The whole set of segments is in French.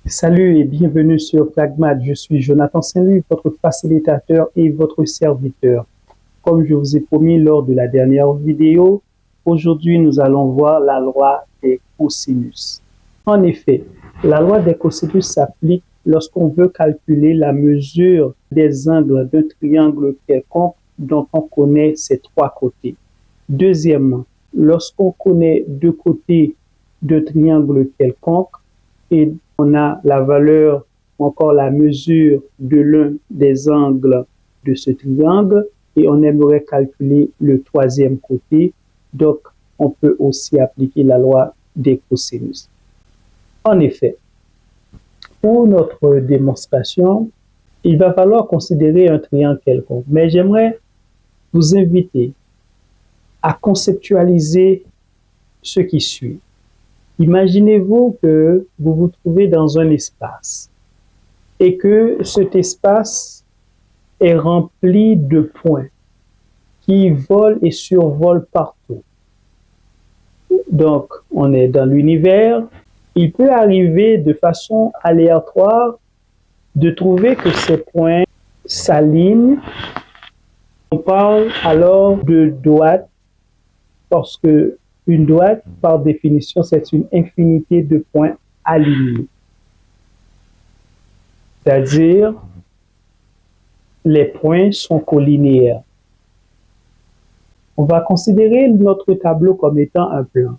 Salut et bienvenue sur Pragmat. Je suis Jonathan Saint-Louis, votre facilitateur et votre serviteur. Comme je vous ai promis lors de la dernière vidéo, aujourd'hui nous allons voir la loi des cosinus. En effet, la loi des cosinus s'applique lorsqu'on veut calculer la mesure des angles d'un triangle quelconque dont on connaît ses trois côtés. Deuxièmement, lorsqu'on connaît deux côtés de triangle quelconque et on a la valeur, encore la mesure de l'un des angles de ce triangle et on aimerait calculer le troisième côté, donc on peut aussi appliquer la loi des cosinus. En effet, pour notre démonstration, il va falloir considérer un triangle quelconque, mais j'aimerais vous inviter à conceptualiser ce qui suit. Imaginez-vous que vous vous trouvez dans un espace et que cet espace est rempli de points qui volent et survolent partout. Donc, on est dans l'univers. Il peut arriver de façon aléatoire de trouver que ces points s'alignent. On parle alors de droite parce que une droite, par définition, c'est une infinité de points alignés. C'est-à-dire, les points sont collinéaires. On va considérer notre tableau comme étant un plan.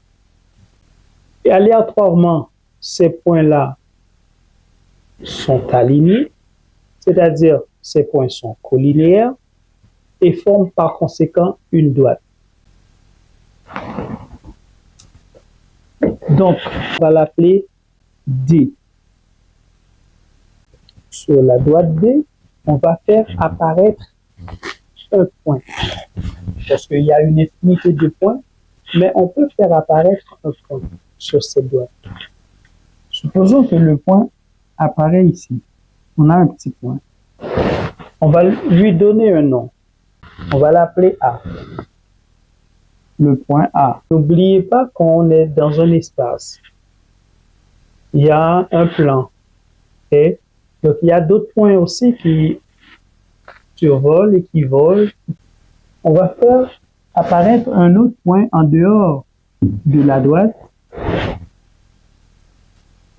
Et aléatoirement, ces points-là sont alignés, c'est-à-dire ces points sont collinéaires et forment par conséquent une droite. Donc, on va l'appeler D. Sur la droite D, on va faire apparaître un point. Parce qu'il y a une infinité de points, mais on peut faire apparaître un point sur cette droite. Supposons que le point apparaît ici. On a un petit point. On va lui donner un nom. On va l'appeler A. Le point A. N'oubliez pas qu'on est dans un espace. Il y a un plan. Okay? Donc, il y a d'autres points aussi qui survolent et qui volent. On va faire apparaître un autre point en dehors de la droite.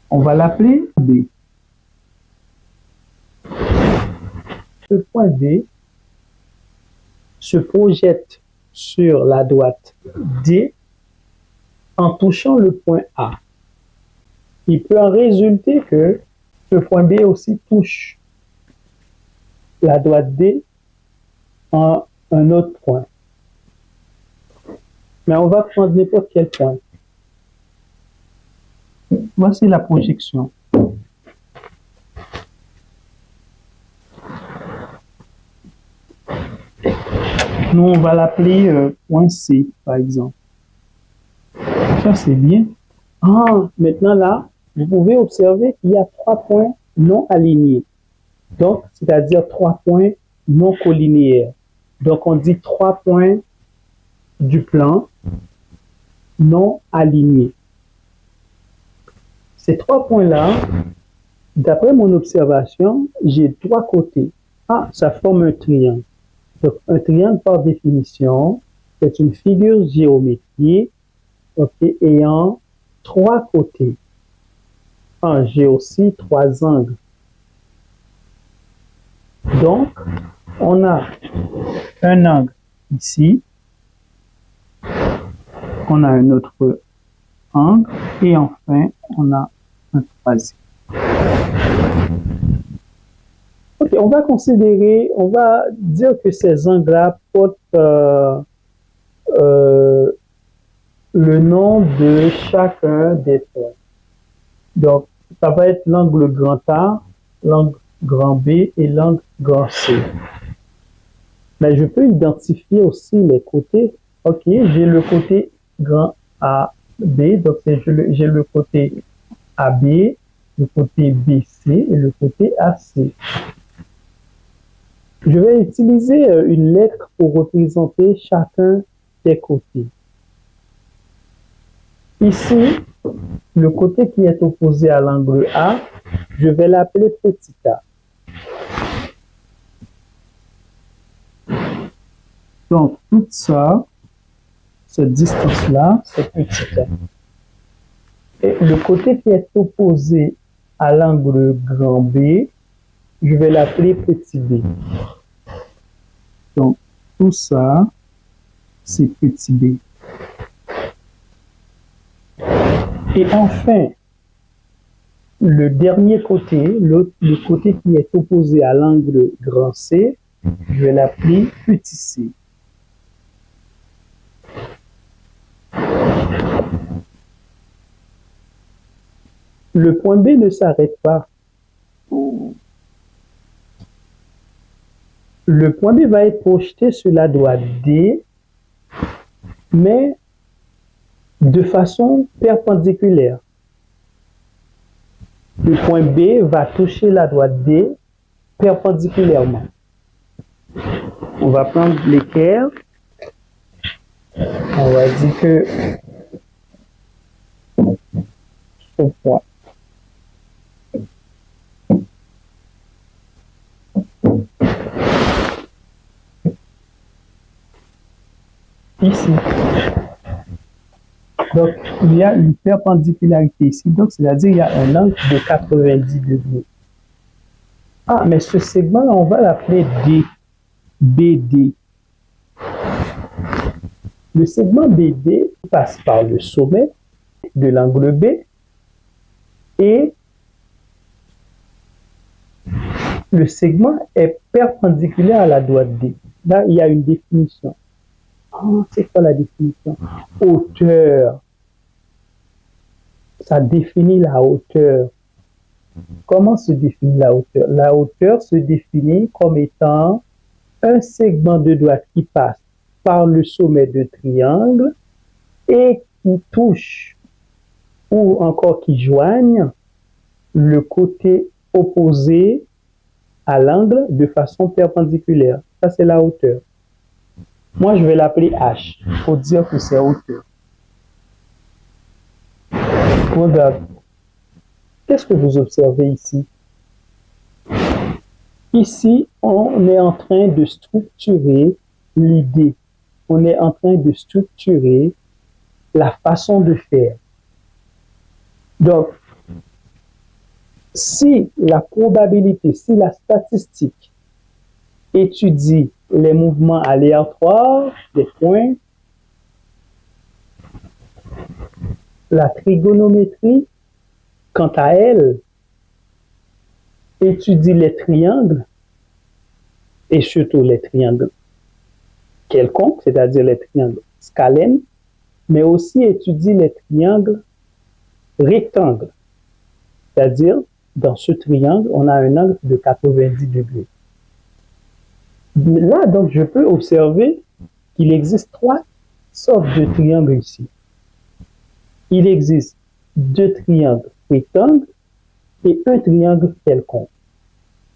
On va l'appeler B. Ce point B se projette sur la droite D en touchant le point A. Il peut en résulter que ce point B aussi touche la droite D en un autre point. Mais on va prendre n'importe quel point. Voici la projection. Nous, on va l'appeler point C, par exemple. Ça, c'est bien. Maintenant là, vous pouvez observer qu'il y a 3 points non alignés. Donc, c'est-à-dire 3 points non collinéaires. Donc, on dit 3 points du plan non alignés. Ces 3 points-là, d'après mon observation, j'ai 3 côtés. Ça forme un triangle. Donc, un triangle, par définition, c'est une figure géométrique ayant 3 côtés. J'ai aussi 3 angles. Donc, on a un angle ici, on a un autre angle, et enfin, on a un troisième. Ok, on va considérer, on va dire que ces angles-là portent le nom de chacun des points. Donc, ça va être l'angle grand A, l'angle grand B et l'angle grand C. Mais je peux identifier aussi les côtés. Ok, j'ai le côté grand AB, donc j'ai le côté AB, le côté BC et le côté AC. Je vais utiliser une lettre pour représenter chacun des côtés. Ici, le côté qui est opposé à l'angle A je vais l'appeler petit a. Donc, tout ça, cette distance-là, c'est petit a. Et le côté qui est opposé à l'angle grand B, je vais l'appeler petit b. Donc, tout ça, c'est petit b. Et enfin, le dernier côté, le côté qui est opposé à l'angle grand C, je vais l'appeler petit c. Le point B ne s'arrête pas. Le point B va être projeté sur la droite D, mais de façon perpendiculaire. Le point B va toucher la droite D perpendiculairement. On va prendre l'équerre. On va dire que ce point. Ici. Donc, il y a une perpendicularité ici. Donc, c'est-à-dire qu'il y a un angle de 90 degrés. Ah, mais ce segment-là, on va l'appeler D. BD. Le segment BD passe par le sommet de l'angle B et le segment est perpendiculaire à la droite D. Là, il y a une définition. Oh, c'est quoi la définition? Hauteur. Ça définit la hauteur. Comment se définit la hauteur? La hauteur se définit comme étant un segment de droite qui passe par le sommet de triangle et qui touche ou encore qui joigne le côté opposé à l'angle de façon perpendiculaire. Ça, c'est la hauteur. Moi, je vais l'appeler H pour dire que c'est hauteur. Regarde. Qu'est-ce que vous observez ici? Ici, on est en train de structurer l'idée. On est en train de structurer la façon de faire. Donc, si la probabilité, si la statistique étudie les mouvements aléatoires des points, la trigonométrie, quant à elle, étudie les triangles, et surtout les triangles quelconques, c'est-à-dire les triangles scalènes, mais aussi étudie les triangles rectangles. C'est-à-dire, dans ce triangle, on a un angle de 90 degrés. Là, donc, je peux observer qu'il existe trois sortes de triangles ici. Il existe deux triangles rectangles et un triangle quelconque.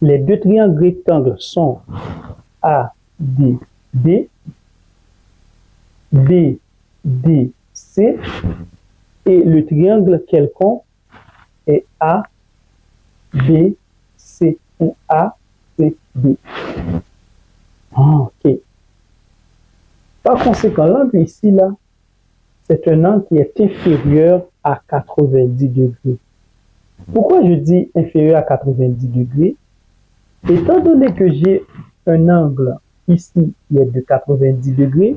Les deux triangles rectangles sont ADB, BDC et le triangle quelconque est ABC ou ACB. Ok. Par conséquent, l'angle ici, là, c'est un angle qui est inférieur à 90 degrés. Pourquoi je dis inférieur à 90 degrés? Étant donné que j'ai un angle ici qui est de 90 degrés,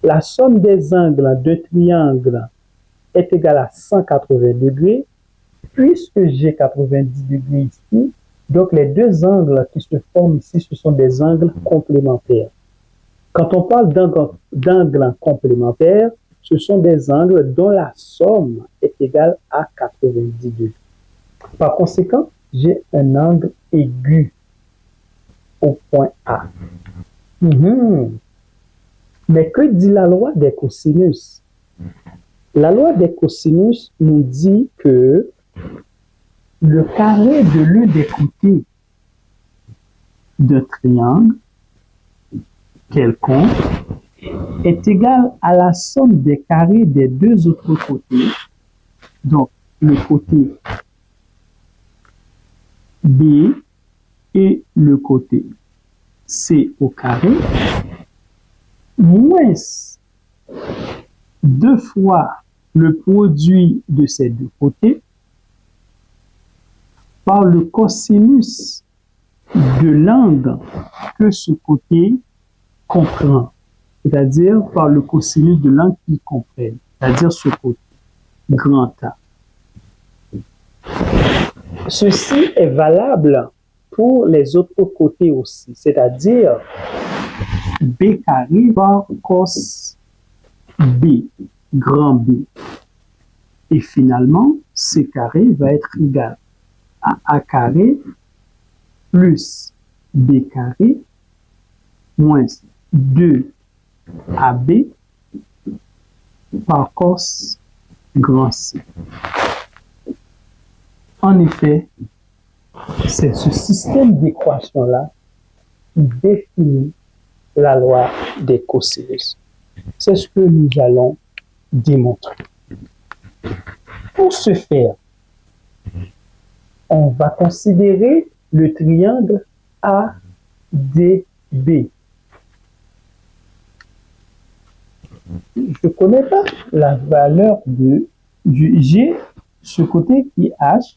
la somme des angles de triangle est égale à 180 degrés. Puisque j'ai 90 degrés ici, donc les deux angles qui se forment ici, ce sont des angles complémentaires. Quand on parle d'angles complémentaires, ce sont des angles dont la somme est égale à 90 degrés. Par conséquent, j'ai un angle aigu au point A. Mais que dit la loi des cosinus? La loi des cosinus nous dit que le carré de l'un des côtés d'un triangle quelconque est égal à la somme des carrés des deux autres côtés. Donc, le côté B et le côté C au carré moins 2 fois le produit de ces deux côtés par le cosinus de l'angle que ce côté comprend, c'est-à-dire par le cosinus de l'angle qu'il comprenne, c'est-à-dire ce côté, grand A. Ceci est valable pour les autres côtés aussi, c'est-à-dire B carré par cos B, grand B. Et finalement, C carré va être égal à A carré plus B carré moins 2AB par cos grand C. En effet, c'est ce système d'équation-là qui définit la loi des cosinus. C'est ce que nous allons démontrer. Pour ce faire, on va considérer le triangle ADB. Je ne connais pas la valeur du G, ce côté qui est H,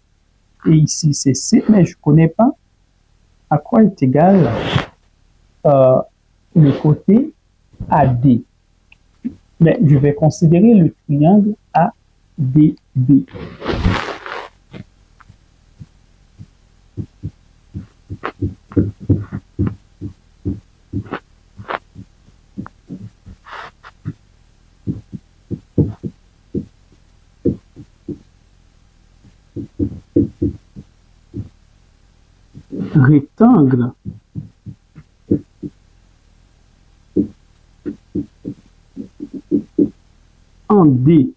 et ici c'est C, mais je ne connais pas à quoi est égal le côté AD. Mais je vais considérer le triangle ADB. Rectangle en D.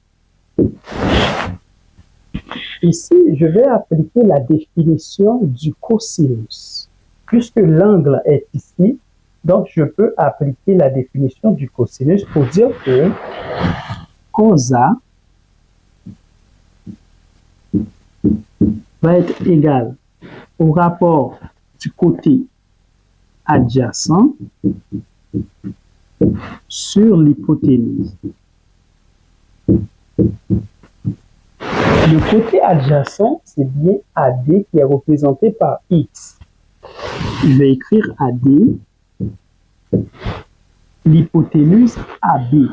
Ici, je vais appliquer la définition du cosinus. Puisque l'angle est ici, donc je peux appliquer la définition du cosinus pour dire que cos A va être égal au rapport du côté adjacent sur l'hypoténuse. Le côté adjacent, c'est bien AD qui est représenté par X. Je vais écrire AD, l'hypoténuse AB.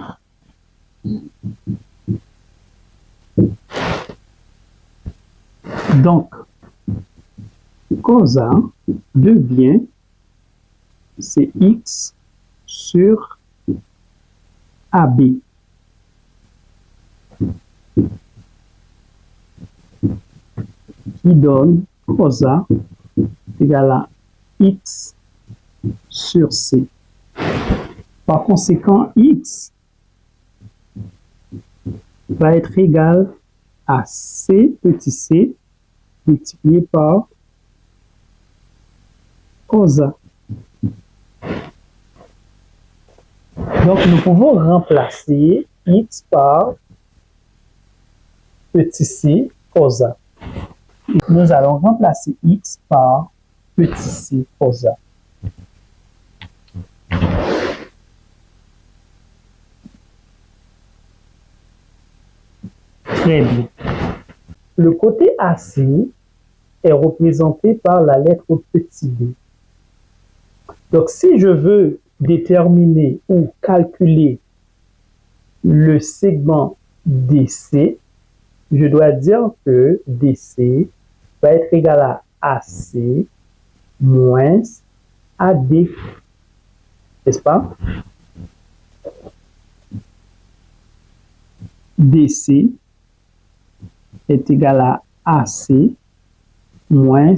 Donc, cos A devient c'est X sur AB. Qui donne cos A égale à X sur C. Par conséquent, X va être égal à C petit c multiplié par cos A. Donc, nous pouvons remplacer X par petit c cos A. Nous allons remplacer X par petit c cos A. Très bien. Le côté AC est représenté par la lettre petit b. Donc, si je veux déterminer ou calculer le segment DC, je dois dire que DC va être égal à AC moins AD. N'est-ce pas? DC est égal à AC moins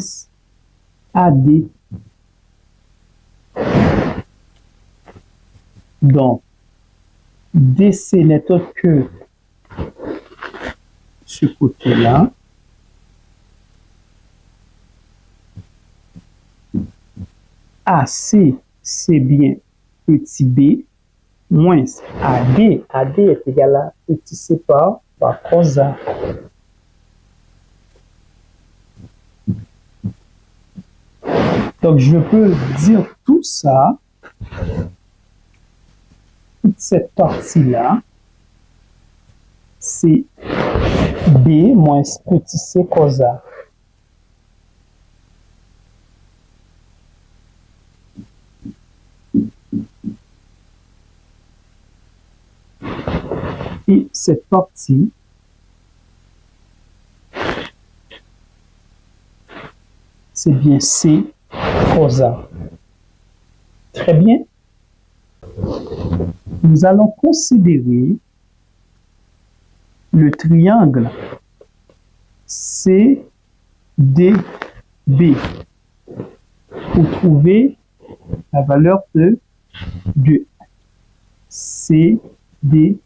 AD. Donc, DC n'est autre que ce côté-là. AC, c'est bien petit b, moins AD. AD est égal à petit c par cos A. Donc, je peux dire tout ça, toute cette partie-là, c'est B moins petit c cos A. Et cette partie, c'est bien C cos A. Très bien. Nous allons considérer le triangle CDB pour trouver la valeur de CDB.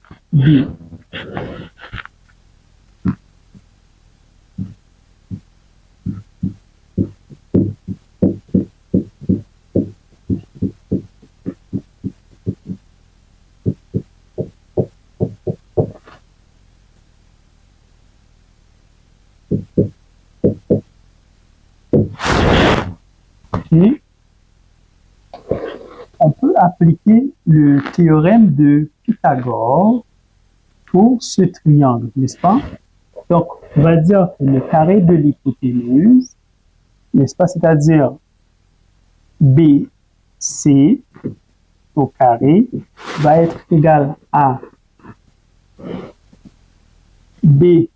Et on peut appliquer le théorème de Pythagore pour ce triangle, n'est-ce pas? Donc, on va dire que le carré de l'hypoténuse, n'est-ce pas? C'est-à-dire BC au carré va être égal à BD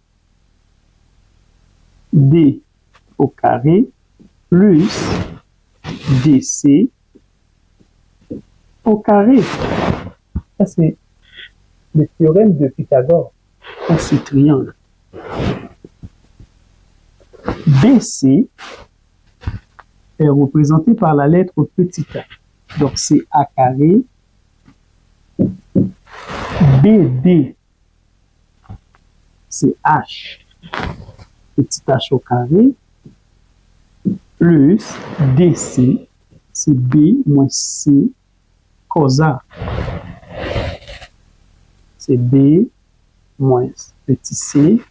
au carré plus DC au carré. Ça, c'est le théorème de Pythagore pour ce triangle. BC est représenté par la lettre petit a. Donc, c'est A carré. BD, c'est H, petit h au carré, plus DC, c'est B moins C cos A. C'est B moins petit c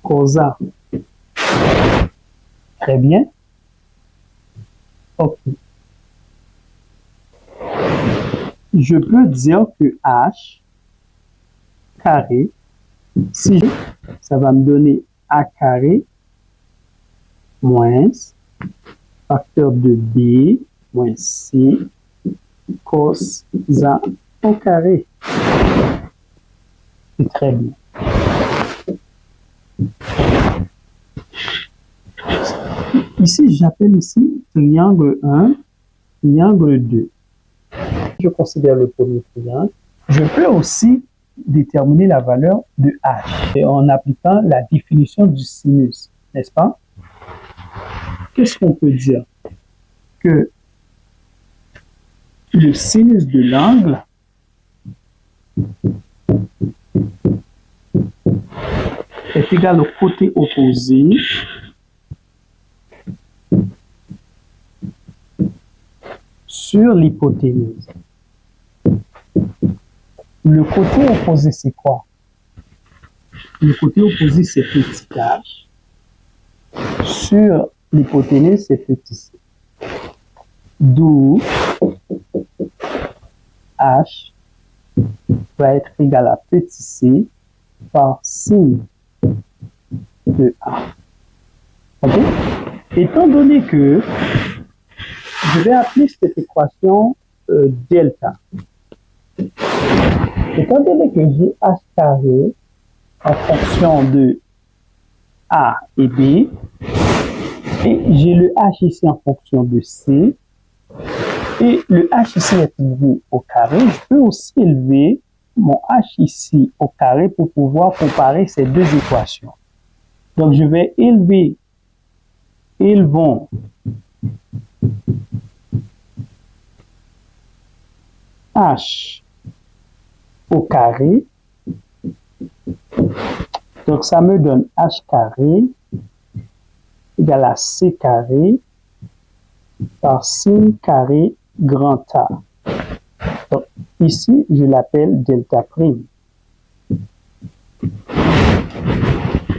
cos A. Très bien. OK. Je peux dire que H carré, si ça va me donner A carré moins facteur de B moins C cos A au carré. C'est très bien. Ici, j'appelle ici triangle 1, triangle 2. Je considère le premier triangle. Je peux aussi déterminer la valeur de H et en appliquant la définition du sinus, n'est-ce pas? Qu'est-ce qu'on peut dire? Que le sinus de l'angle est égal au côté opposé sur l'hypoténuse. Le côté opposé, c'est quoi? Le côté opposé, c'est petit h. Sur l'hypoténuse, c'est petit c. D'où h va être égal à petit c par signe de a. OK? Étant donné que je vais appeler cette équation delta. Étant donné que j'ai h carré en fonction de A et B, et j'ai le h ici en fonction de C, et le h ici est élevé au carré, je peux aussi élever mon h ici au carré pour pouvoir comparer ces deux équations. Donc, je vais élevons h au carré. Donc, ça me donne h carré égale à c carré par sin carré grand A. Donc, ici, je l'appelle delta prime.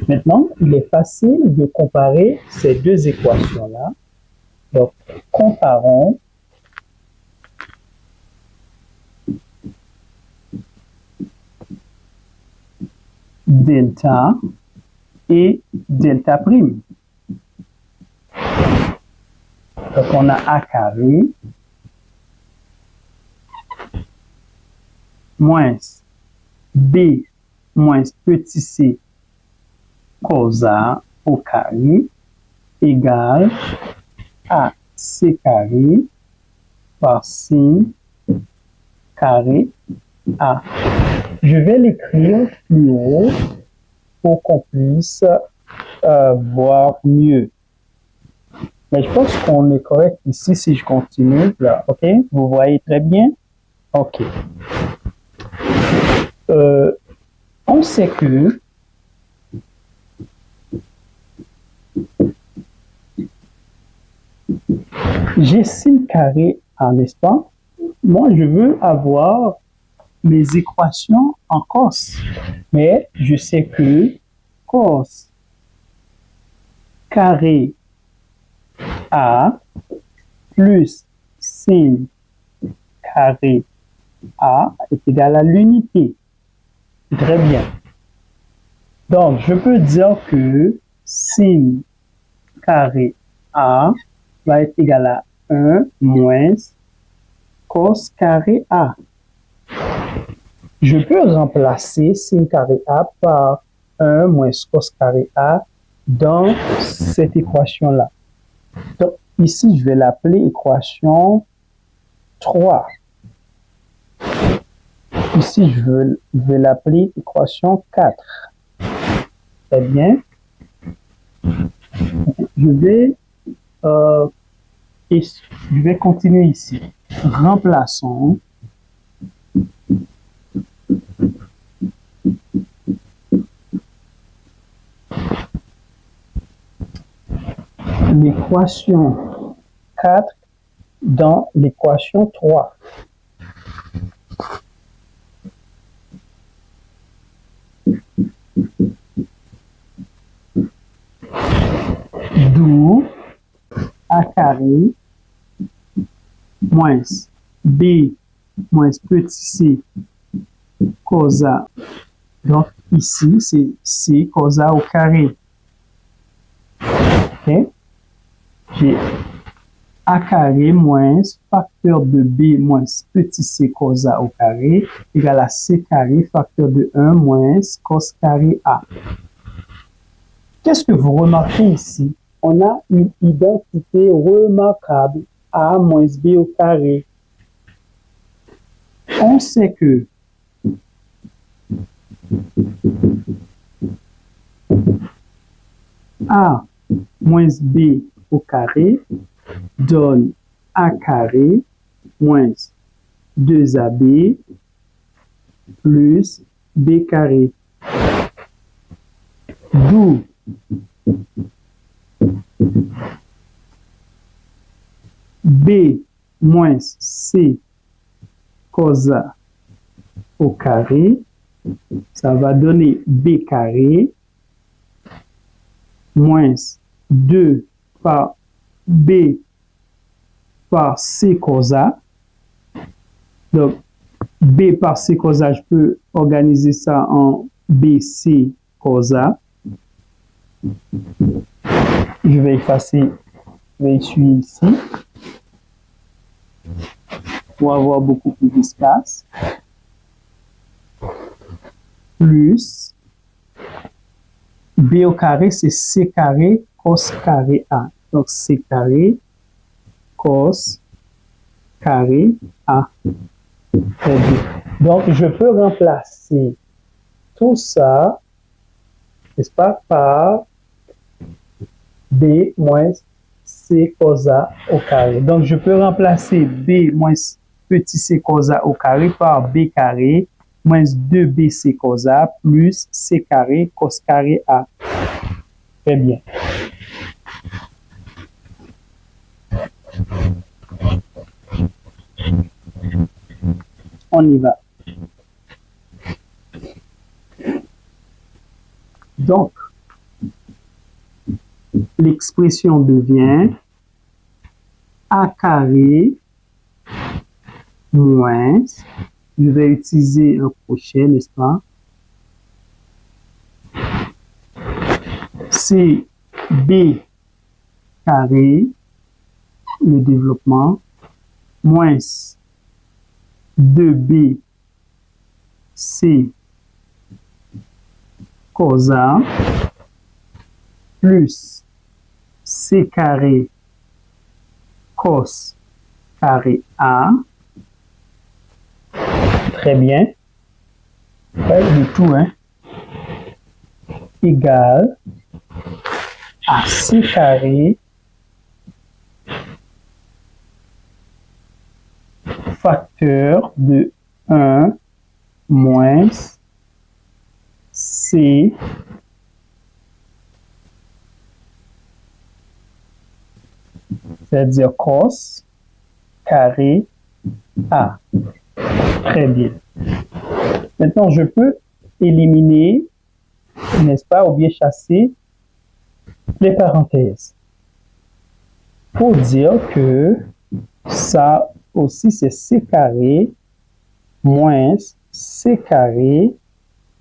Maintenant, il est facile de comparer ces deux équations-là. Donc, comparons delta et delta prime. Donc, on a A carré moins B moins petit c cos A au carré égale A C carré par sin carré A. Je vais l'écrire plus haut pour qu'on puisse voir mieux. Mais je pense qu'on est correct ici si je continue. Là, ok? Vous voyez très bien? Ok. On sait que j'ai sin carré A, n'est-ce pas? Moi, je veux avoir mes équations en cos. Mais je sais que cos carré A plus sin carré A est égal à l'unité. Très bien. Donc, je peux dire que sin carré A va être égal à 1 moins cos carré A. Je peux remplacer sin carré A par 1 moins cos carré A dans cette équation-là. Donc, ici, je vais l'appeler équation 3. Ici, je vais l'appeler équation 4. Très bien. Je vais continuer ici. Remplaçons l'équation 4 dans l'équation 3. D'où A carré moins B moins petit c cos A. Donc ici, c'est C cos A au carré. Okay? J'ai A carré moins facteur de B moins petit c cos A au carré égale à C carré facteur de 1 moins cos carré A. Qu'est-ce que vous remarquez ici? On a une identité remarquable, A moins B au carré. On sait que A moins B au carré donne A carré moins 2AB plus B carré. D'où B moins C cos A au carré, ça va donner B carré moins 2 par B par C cos A. Donc, B par C cos A, je peux organiser ça en BC cos A. Je vais effacer, je vais essuyer ici pour avoir beaucoup plus d'espace. Plus B au carré, c'est C carré cos carré A. Donc, C carré cos carré A. Très bien. Donc, je peux remplacer tout ça, n'est-ce pas, par B moins C cos A au carré. Donc, je peux remplacer B moins petit c cos A au carré par B carré moins 2BC cos A plus C carré cos carré A. Très bien. On y va. Donc, l'expression devient A carré moins, je vais utiliser un crochet, n'est-ce pas? C'est B carré, le développement, moins 2B C cos A plus C carré cos carré A. Très bien. Pas du tout, hein. Égal à C carré facteur de 1 moins C c'est-à-dire cos carré A. Très bien. Maintenant, je peux éliminer, n'est-ce pas, ou bien chasser les parenthèses pour dire que ça aussi c'est C carré moins C carré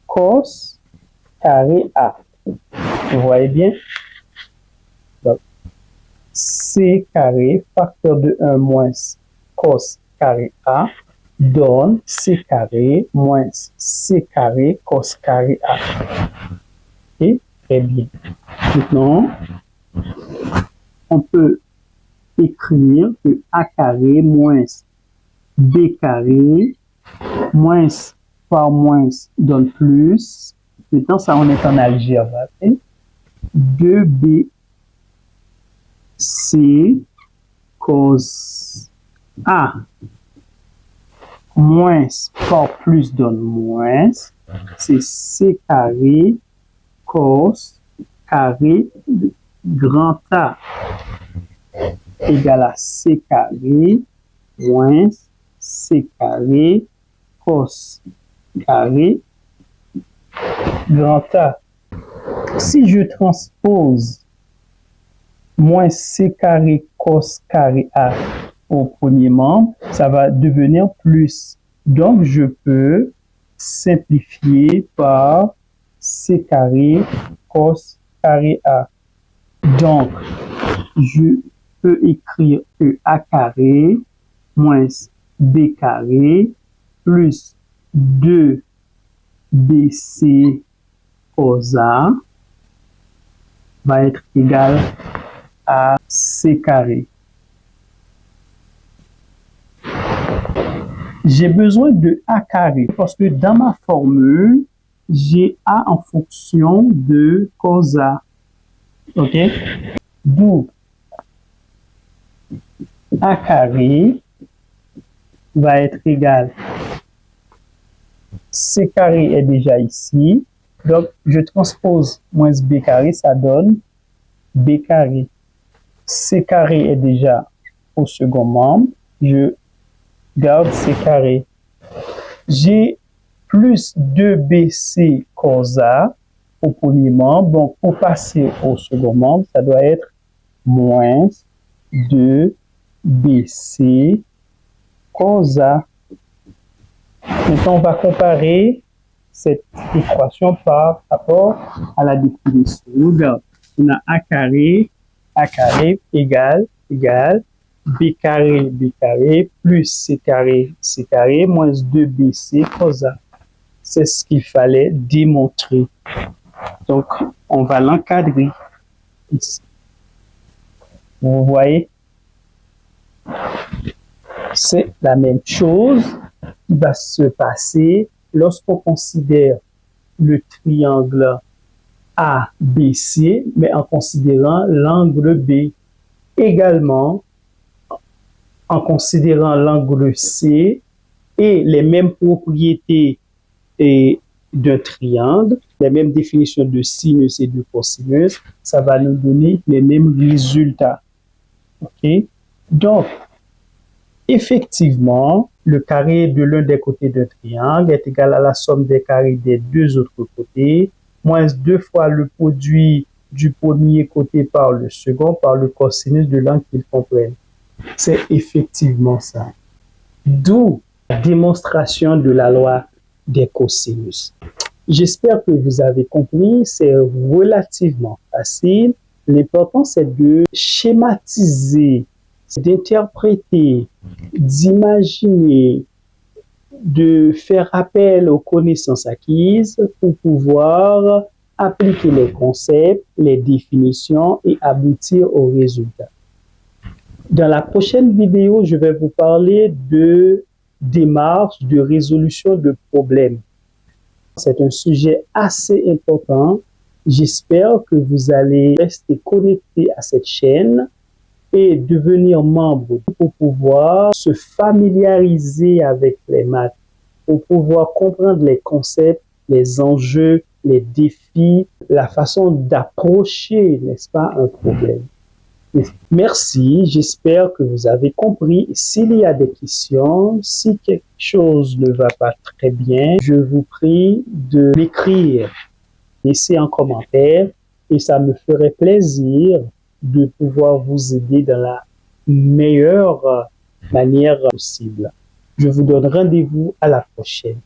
cos carré A. Vous voyez bien? Donc, C carré facteur de 1 moins cos carré A donne C carré moins C carré cos carré A. Et très bien. Maintenant, on peut écrire que A carré moins B carré moins par moins donne plus. Maintenant, ça, on est en algèbre. 2B C cos A moins par plus donne moins. C'est C carré cos carré grand A égale à C carré moins C carré cos carré grand A. Si je transpose moins C carré cos carré A au premier membre, ça va devenir plus. Donc, je peux simplifier par C carré cos carré A. Donc, je peux écrire que A carré moins B carré plus 2BC cos A va être égal à C carré. J'ai besoin de A carré parce que dans ma formule, j'ai A en fonction de cos A. OK? D'où A carré va être égal. C carré est déjà ici. Donc, je transpose moins B carré, ça donne B carré. C carré est déjà au second membre. Je garde C carré. J'ai plus 2BC cos A au premier membre. Donc, pour passer au second membre, ça doit être moins 2BC cos A. Maintenant, on va comparer cette équation par rapport à la définition. Regarde, on a A carré égale B carré plus C carré moins 2BC cos A. C'est ce qu'il fallait démontrer. Donc, on va l'encadrer ici. Vous voyez? C'est la même chose qui va se passer lorsqu'on considère le triangle ABC, mais en considérant l'angle B. Également, en considérant l'angle C et les mêmes propriétés d'un triangle, les mêmes définitions de sinus et de cosinus, ça va nous donner les mêmes résultats. OK? Donc, effectivement, le carré de l'un des côtés d'un triangle est égal à la somme des carrés des deux autres côtés, moins 2 fois le produit du premier côté par le second, par le cosinus de l'angle qu'ils comprennent. C'est effectivement ça. D'où la démonstration de la loi des cosinus. J'espère que vous avez compris, c'est relativement facile. L'important, c'est de schématiser, d'interpréter, d'imaginer, de faire appel aux connaissances acquises pour pouvoir appliquer les concepts, les définitions et aboutir aux résultats. Dans la prochaine vidéo, je vais vous parler de démarche de résolution de problèmes. C'est un sujet assez important. J'espère que vous allez rester connecté à cette chaîne et devenir membre pour pouvoir se familiariser avec les maths, pour pouvoir comprendre les concepts, les enjeux, les défis, la façon d'approcher, n'est-ce pas, un problème. Merci, j'espère que vous avez compris. S'il y a des questions, si quelque chose ne va pas très bien, je vous prie de m'écrire, laisser un commentaire et ça me ferait plaisir de pouvoir vous aider dans la meilleure manière possible. Je vous donne rendez-vous à la prochaine.